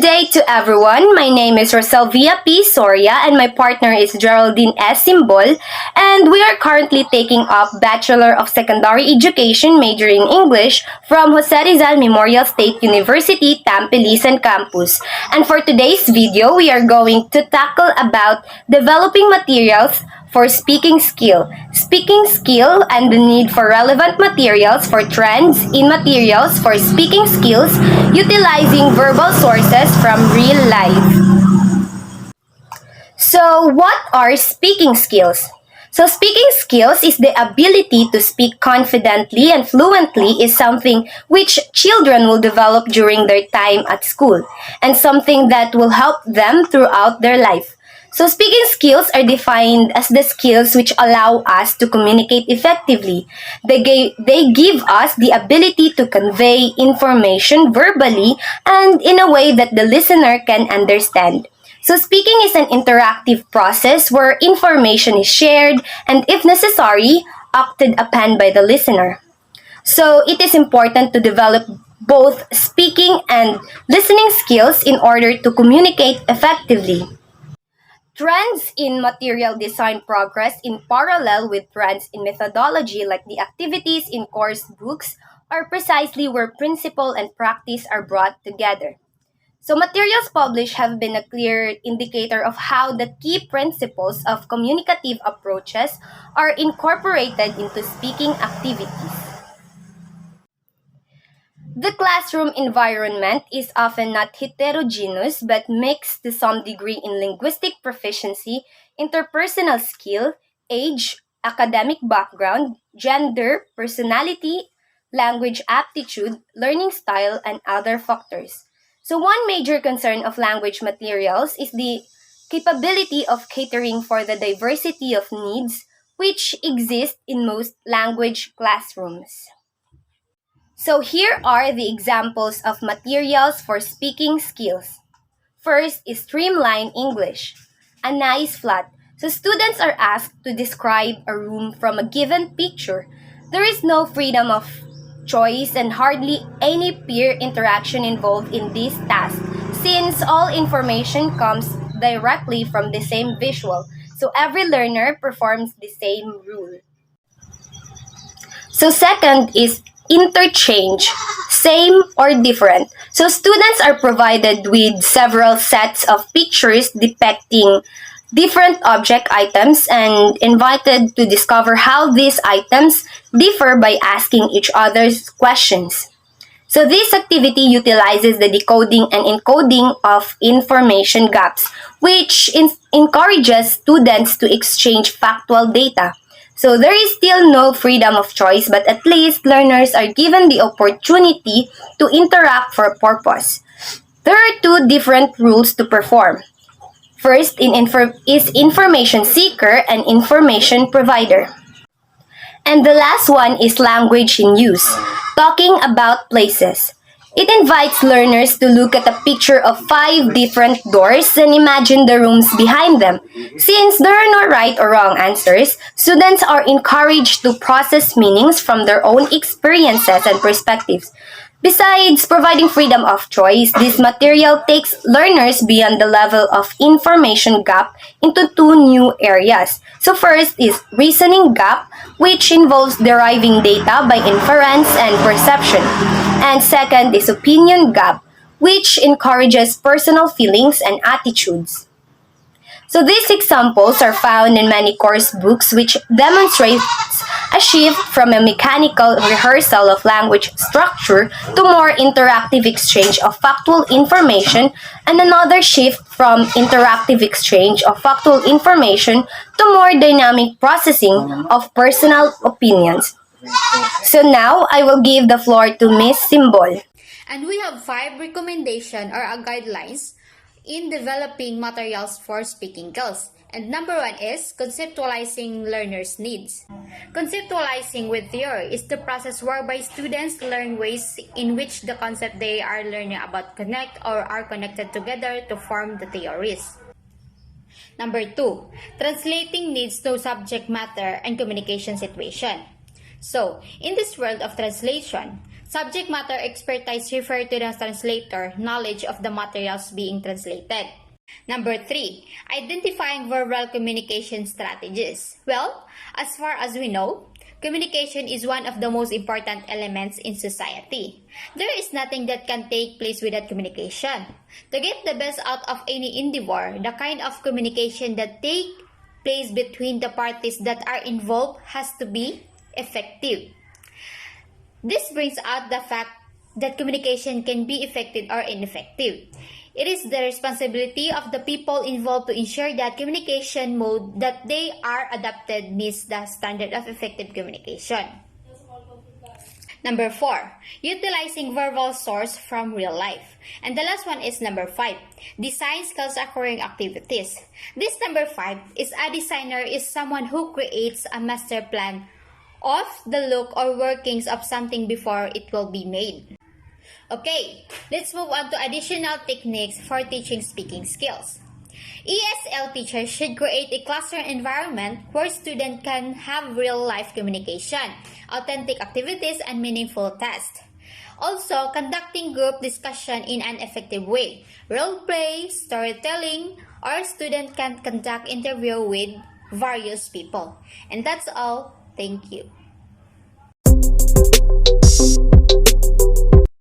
day to everyone. My name is Rosalvia P. Soria and my partner is Geraldine S. Simbol, and we are currently taking up Bachelor of Secondary Education majoring English from Jose Rizal Memorial State University, Tampilisan Campus. And for today's video, we are going to tackle about developing materials for speaking skill. Speaking skill and the need for relevant materials for trends in materials for speaking skills utilizing verbal sources from real life. So, what are speaking skills? So, speaking skills is the ability to speak confidently and fluently is something which children will develop during their time at school and something that will help them throughout their life. So, speaking skills are defined as the skills which allow us to communicate effectively. They give us the ability to convey information verbally and in a way that the listener can understand. So, speaking is an interactive process where information is shared and, if necessary, acted upon by the listener. So, it is important to develop both speaking and listening skills in order to communicate effectively. Trends in material design progress in parallel with trends in methodology like the activities in course books are precisely where principle and practice are brought together. So materials published have been a clear indicator of how the key principles of communicative approaches are incorporated into speaking activities. The classroom environment is often not heterogeneous but mixed to some degree in linguistic proficiency, interpersonal skill, age, academic background, gender, personality, language aptitude, learning style, and other factors. So, one major concern of language materials is the capability of catering for the diversity of needs which exist in most language classrooms. So here are the examples of materials for speaking skills. First is Streamline English, a nice flat. So students are asked to describe a room from a given picture. There is no freedom of choice and hardly any peer interaction involved in this task since all information comes directly from the same visual. So every learner performs the same rule. So second is interchange, same or different. So students are provided with several sets of pictures depicting different object items and invited to discover how these items differ by asking each other's questions. So this activity utilizes the decoding and encoding of information gaps, which encourages students to exchange factual data. So there is still no freedom of choice, but at least learners are given the opportunity to interact for a purpose. There are two different rules to perform. First is information seeker and information provider. And the last one is language in use, talking about places. It invites learners to look at a picture of 5 different doors and imagine the rooms behind them. Since there are no right or wrong answers, students are encouraged to process meanings from their own experiences and perspectives. Besides providing freedom of choice, this material takes learners beyond the level of information gap into two new areas. So first is reasoning gap, which involves deriving data by inference and perception. And second is opinion gap, which encourages personal feelings and attitudes. So these examples are found in many course books which demonstrates a shift from a mechanical rehearsal of language structure to more interactive exchange of factual information and another shift from interactive exchange of factual information to more dynamic processing of personal opinions. So now I will give the floor to Miss Simbol. And we have 5 recommendations or guidelines in developing materials for speaking skills. And number 1 is conceptualizing learners' needs. Conceptualizing with theory is the process whereby students learn ways in which the concept they are learning about connect or are connected together to form the theories. Number 2, translating needs to subject matter and communication situation. So, in this world of translation, Subject matter expertise refer to the translator knowledge of the materials being translated. Number 3, identifying verbal communication strategies. Well, as far as we know, communication is one of the most important elements in society. There is nothing that can take place without communication. To get the best out of any endeavor, the kind of communication that take place between the parties that are involved has to be effective. This brings out the fact that communication can be effective or ineffective. It is the responsibility of the people involved to ensure that communication mode that they are adopted meets the standard of effective communication. Number 4, utilizing verbal source from real life. And the last one is number 5, design skills acquiring activities. This number 5 is a designer is someone who creates a master plan of the look or workings of something before it will be made. Okay, let's move on to additional techniques for teaching speaking skills. ESL teachers should create a classroom environment where students can have real-life communication, authentic activities, and meaningful tasks. Also, conducting group discussion in an effective way, role play, storytelling, or students can conduct interview with various people. And that's all. Thank you.